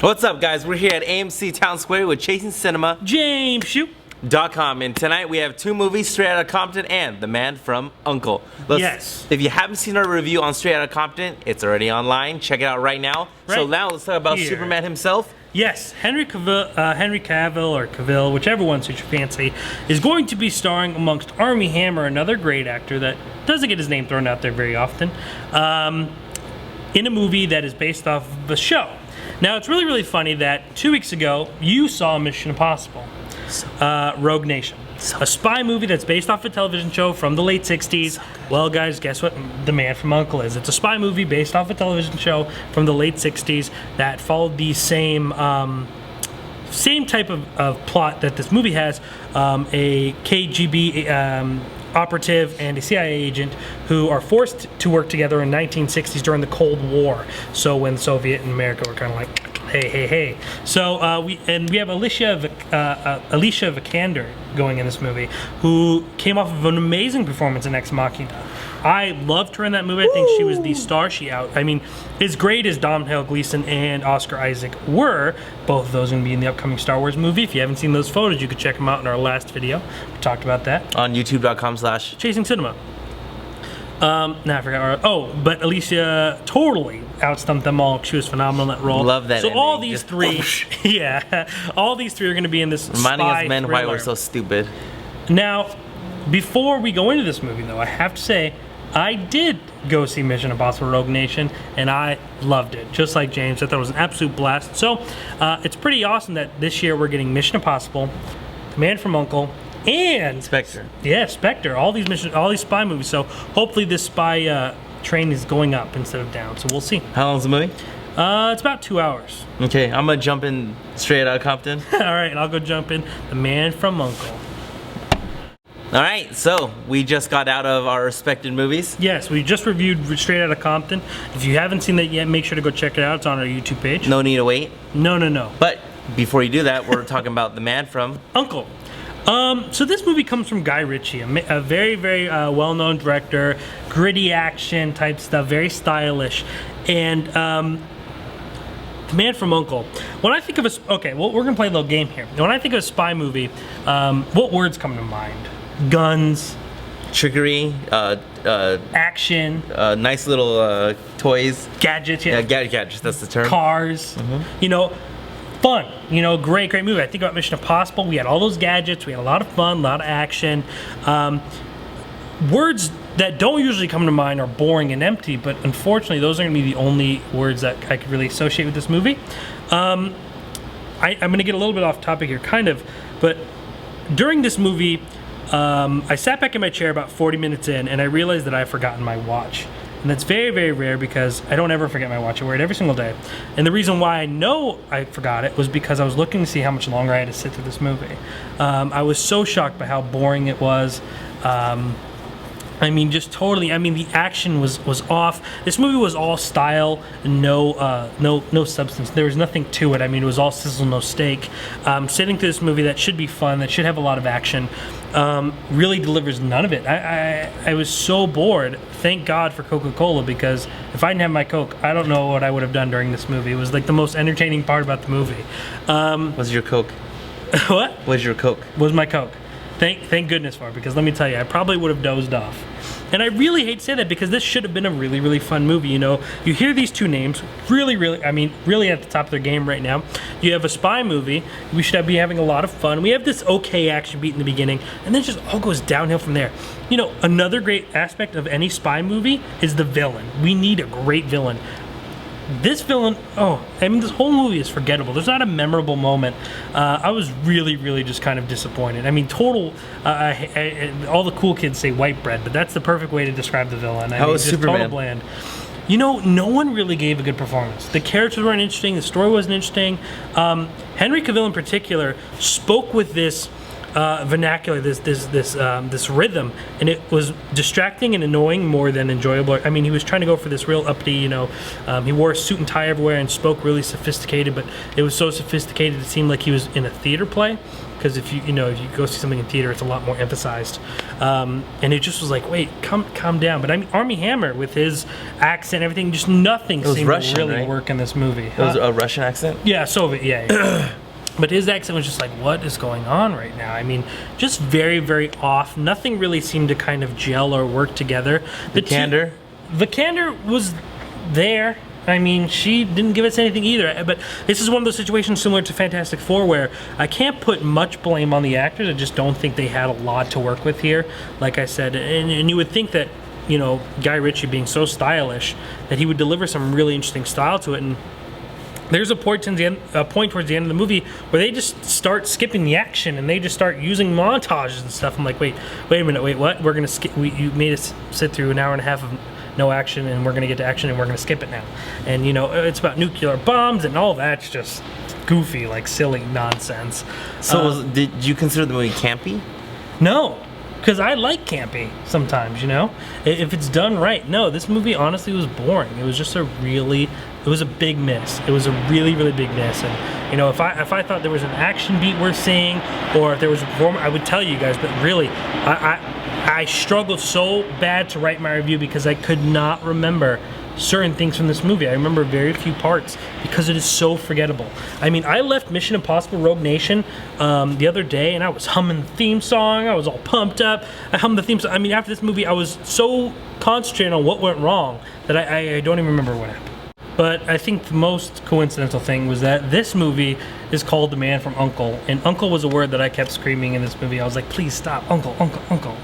What's up, guys? We're here at AMC Town Square with Chasing Cinema James Shoot. .com, and tonight we have two movies, Straight Outta Compton and The Man from U.n.c.l.e. Yes. If you haven't seen our review on Straight Outta Compton, it's already online. Check it out right now. Right so now let's talk about here. Superman himself. Yes, Henry Cavill, or Cavill, whichever one suits your fancy, is going to be starring amongst Armie Hammer, another great actor that doesn't get his name thrown out there very often, in a movie that is based off of a show. Now, it's really, really funny that 2 weeks ago, you saw Mission Impossible, Rogue Nation. A spy movie that's based off a television show from the late 60s. Well, guys, guess what The Man from U.n.c.l.e. is? It's a spy movie based off a television show from the late 60s that followed the same type of plot that this movie has. A KGB operative and a CIA agent who are forced to work together in 1960s during the Cold War. So when Soviet and America were kind of like, hey. So we have Alicia Vikander going in this movie, who came off of an amazing performance in Ex Machina. I loved her in that movie. I think she was the star. As great as Domhnall Gleeson and Oscar Isaac were, both of those are going to be in the upcoming Star Wars movie. If you haven't seen those photos, you could check them out in our last video. We talked about that on youtube.com/ Chasing Cinema. I forgot. But Alicia totally outstumped them all. She was phenomenal in that role. Love that. So ending. all these three, all these three are going to be in this reminding spy us men thriller. why we're so stupid. Now, before we go into this movie, though, I have to say I did go see Mission Impossible: Rogue Nation, and I loved it. Just like James, I thought it was an absolute blast. So it's pretty awesome that this year we're getting Mission Impossible, The Man from U.n.c.l.e. and Spectre. Yeah, Spectre. All these spy movies. So hopefully this spy train is going up instead of down. So we'll see. How long's the movie? It's about 2 hours. Okay, I'm gonna jump in Straight Outta Compton. All right, and I'll go jump in The Man from U.n.c.l.e. All right, so we just got out of our respected movies. Yes, we just reviewed Straight Outta Compton. If you haven't seen that yet, make sure to go check it out. It's on our YouTube page. No need to wait. No. But before you do that, we're talking about The Man from U.n.c.l.e. So this movie comes from Guy Ritchie, a very, very well-known director, gritty action type stuff, very stylish. And The Man from U.n.c.l.e. When I think of we're gonna play a little game here. When I think of a spy movie, what words come to mind? Guns, trickery, action, nice little toys, gadgets. Yeah, gadgets. That's the term. Cars. Fun. Great movie. I think about Mission Impossible. We had all those gadgets. We had a lot of fun, a lot of action. Words that don't usually come to mind are boring and empty, but unfortunately, those are going to be the only words that I could really associate with this movie. I'm going to get a little bit off topic here, kind of, but during this movie, I sat back in my chair about 40 minutes in, and I realized that I had forgotten my watch. And that's very, very rare because I don't ever forget my watch. I wear it every single day. And the reason why I know I forgot it was because I was looking to see how much longer I had to sit through this movie. I was so shocked by how boring it was. Just totally. The action was off. This movie was all style, no substance. There was nothing to it. It was all sizzle, no steak. Sitting through this movie that should be fun, that should have a lot of action, really delivers none of it. I was so bored. Thank God for Coca-Cola, because if I didn't have my Coke, I don't know what I would have done during this movie. It was like the most entertaining part about the movie. What's your Coke? What? What's your Coke? Was my Coke. Thank goodness for it, because let me tell you, I probably would have dozed off. And I really hate to say that, because this should have been a really, really fun movie. You hear these two names, really at the top of their game right now. You have a spy movie. We should be having a lot of fun. We have this okay action beat in the beginning, and then it just all goes downhill from there. Another great aspect of any spy movie is the villain. We need a great villain. This villain, this whole movie is forgettable. There's not a memorable moment. I was really, really just kind of disappointed. All the cool kids say white bread, but that's the perfect way to describe the villain. How was Superman? Total bland. No one really gave a good performance. The characters weren't interesting. The story wasn't interesting. Henry Cavill in particular spoke with this vernacular, this rhythm, and it was distracting and annoying more than enjoyable. I mean, he was trying to go for this real uppity, he wore a suit and tie everywhere and spoke really sophisticated, but it was so sophisticated it seemed like he was in a theater play. Because if you go see something in theater, it's a lot more emphasized, and it just was like, wait, calm down. But I mean, Armie Hammer with his accent, and everything, just nothing seemed Russian, to really right? work in this movie. It was a Russian accent? Yeah, Soviet, yeah. But his accent was just like, what is going on right now? I mean, just very, very off. Nothing really seemed to kind of gel or work together. Vikander was there. I mean, she didn't give us anything either. But this is one of those situations similar to Fantastic Four where I can't put much blame on the actors. I just don't think they had a lot to work with here, like I said. And you would think that, Guy Ritchie being so stylish, that he would deliver some really interesting style to it. And there's a point towards the end of the movie where they just start skipping the action and they just start using montages and stuff. I'm like, wait a minute, wait, what? We're gonna skip. You made us sit through an hour and a half of no action, and we're gonna get to action, and we're gonna skip it now. And it's about nuclear bombs and all that's just goofy, like silly nonsense. So, did you consider the movie campy? No. Because I like campy sometimes, if it's done right. No, this movie honestly was boring. It was just it was a big miss. It was a really, really big miss. And if I thought there was an action beat worth seeing, or if there was a performance, I would tell you guys. But really, I struggled so bad to write my review because I could not remember certain things from this movie. I remember very few parts because it is so forgettable. I mean, I left Mission Impossible Rogue Nation the other day and I was humming the theme song. I was all pumped up. I hummed the theme song. I mean, after this movie, I was so concentrated on what went wrong that I don't even remember what happened. But I think the most coincidental thing was that this movie is called The Man from U.n.c.l.e. And uncle was a word that I kept screaming in this movie. I was like, please stop, uncle, uncle, uncle.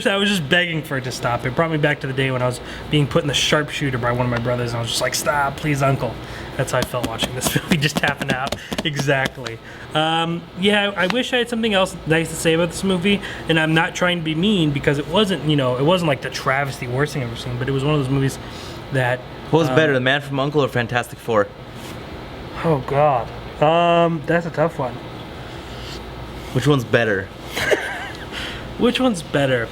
I was just begging for it to stop. It brought me back to the day when I was being put in the sharpshooter by one of my brothers, and I was just like, stop, please, uncle. That's how I felt watching this movie, just tapping out. Exactly. I wish I had something else nice to say about this movie, and I'm not trying to be mean because it wasn't like the travesty worst thing I've ever seen, but it was one of those movies that... What was better, The Man from U.n.c.l.e. or Fantastic Four? Oh, God. That's a tough one. Which one's better? Which one's better?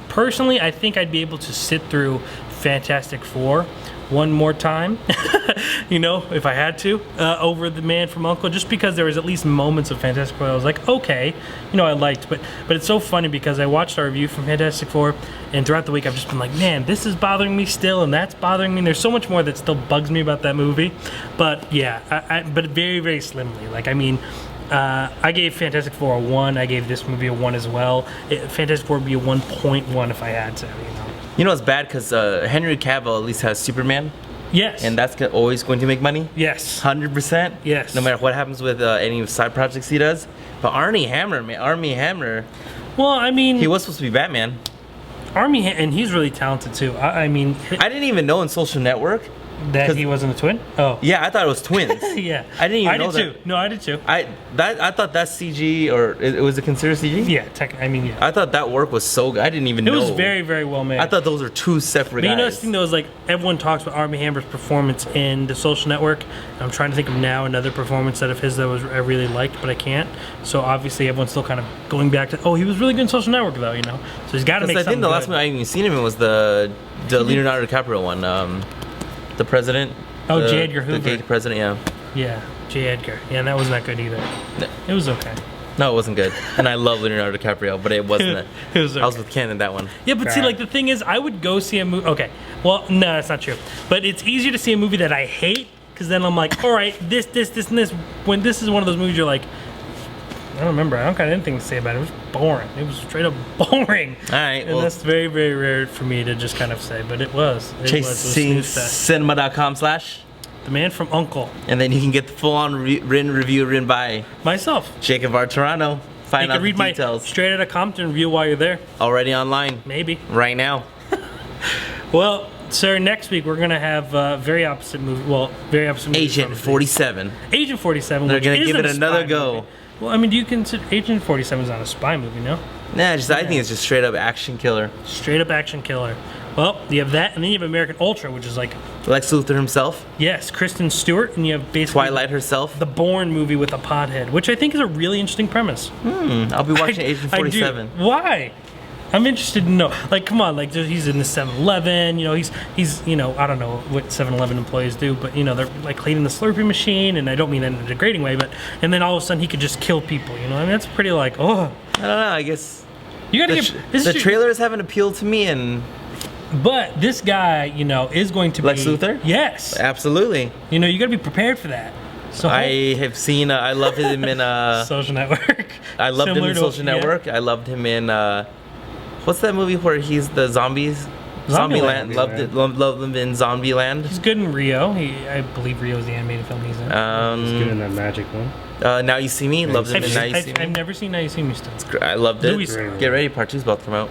Personally, I think I'd be able to sit through Fantastic Four one more time, if I had to, over The Man from U.n.c.l.e. just because there was at least moments of Fantastic Four I was like, okay, I liked, but it's so funny because I watched our review from Fantastic Four, and throughout the week I've just been like, man, this is bothering me still, and that's bothering me, and there's so much more that still bugs me about that movie, but yeah, but very, very slimly, I gave Fantastic Four a 1. I gave this movie a 1 as well. Fantastic Four would be a 1.1 if I had to, It's bad because Henry Cavill at least has Superman. Yes. And that's always going to make money. Yes. 100%. Yes. No matter what happens with any side projects he does. But Armie Hammer. Well, I mean... He was supposed to be Batman. And he's really talented too. I didn't even know in Social Network that he wasn't a twin. Oh, yeah, I thought it was twins. Yeah, I didn't even know that. I did too. No, I did too. I thought that's CG, or it was considered CG. Yeah, yeah. I thought that work was so good. I didn't even know. It was very, very well made. I thought those were two separate guys. You know, the thing though is everyone talks about Armie Hammer's performance in The Social Network. I'm trying to think of now another performance of his that I really liked, but I can't. So obviously everyone's still kind of going back to, he was really good in Social Network though, So he's got to make something. I think the last movie I even seen him in was the Leonardo DiCaprio one, the President. Oh, J. Edgar Hoover. The gay president, yeah. Yeah, J. Edgar. Yeah, and that wasn't that good either. No. It was okay. No, it wasn't good. And I love Leonardo DiCaprio, but it wasn't. It was okay. I was with Ken in that one. Yeah, but see, the thing is, I would go see a movie. Okay, well, no, that's not true. But it's easier to see a movie that I hate, because then I'm like, all right, this, and this. When this is one of those movies, you're like, I don't remember. I don't got anything to say about it. It was boring. It was straight up boring. All right. And that's very, very rare for me to just kind of say, but it was. ChaseCinema.com/ The Man from U.n.c.l.e. And then you can get the full-on written review written by myself, Jacob R. Toronto. Find out the details. My Straight Outta Compton review while you're there. Already online. Maybe. Right now. Well, sir, next week we're going to have very opposite movie. Well, very opposite movie. Agent 47. Agent 47. They're going to give it another go. Movie. Well, I mean, do you consider Agent 47 is not a spy movie, no? Nah, I think it's just straight up action killer. Straight up action killer. Well, you have that, and then you have American Ultra, which is like, Lex Luthor himself, yes, Kristen Stewart, and you have basically Twilight herself. the Bourne movie with a pothead, which I think is a really interesting premise. I'll be watching Agent I do. 47. Why? I'm interested to know. Like, come on, like he's in the 7-Eleven. You know, he's you know, I don't know what 7-Eleven employees do, but you know, they're like cleaning the Slurpee machine, and I don't mean that in a degrading way, but and then all of a sudden he could just kill people. You know, I mean that's pretty like I don't know. I guess you gotta the trailers haven't appealed to me, and but this guy, you know, is going to Lex be Luthor. Yes, Absolutely. you know, you gotta be prepared for that. So I have seen. I love him in. Social Network. I loved him Similar in to- Social yeah. Network. I loved him in. What's that movie where he's the zombies? Zombieland. Loved him in Zombieland. He's good in Rio. I believe Rio is the animated film he's in. He's good in that magic one. Now You See Me. Loved him in Now You See I've Me. never seen Now You See Me still. I loved it. Louis- Get ready, Part 2's about to come out.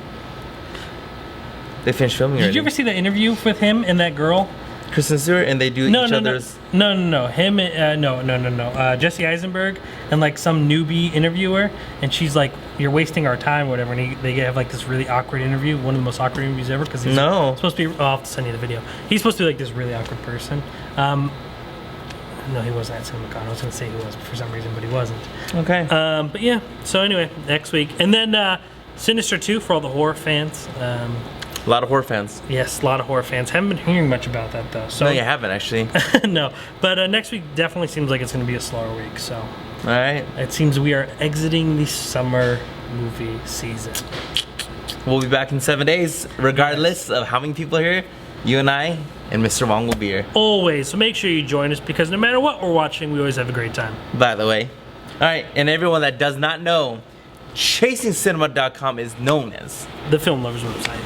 They finished filming already. Did you ever see the interview with him and that girl? Kristen Stewart, and they do each other's. No. Him, no. Jesse Eisenberg and like some newbie interviewer, and she's like, "You're wasting our time," or whatever. And they have like this really awkward interview, one of the most awkward interviews ever, because he's No. supposed to be. I'll have to send you the video. He's supposed to be like this really awkward person. No, he wasn't at CinemaCon. I was gonna say he was for some reason, but he wasn't. Okay. But yeah. So anyway, next week, and then Sinister 2 for all the horror fans. A lot of horror fans. Yes, a lot of horror fans. Haven't been hearing much about that though. So No, you haven't actually. no, but next week definitely seems like it's going to be a slower week. So All right. it seems we are exiting the summer movie season. We'll be back in 7 days, regardless of how many people are here. You and I and Mr. Wong will be here. Always. So make sure you join us because no matter what we're watching, we always have a great time. By the way. All right, and everyone that does not know, ChasingCinema.com is known as The Film Lovers website.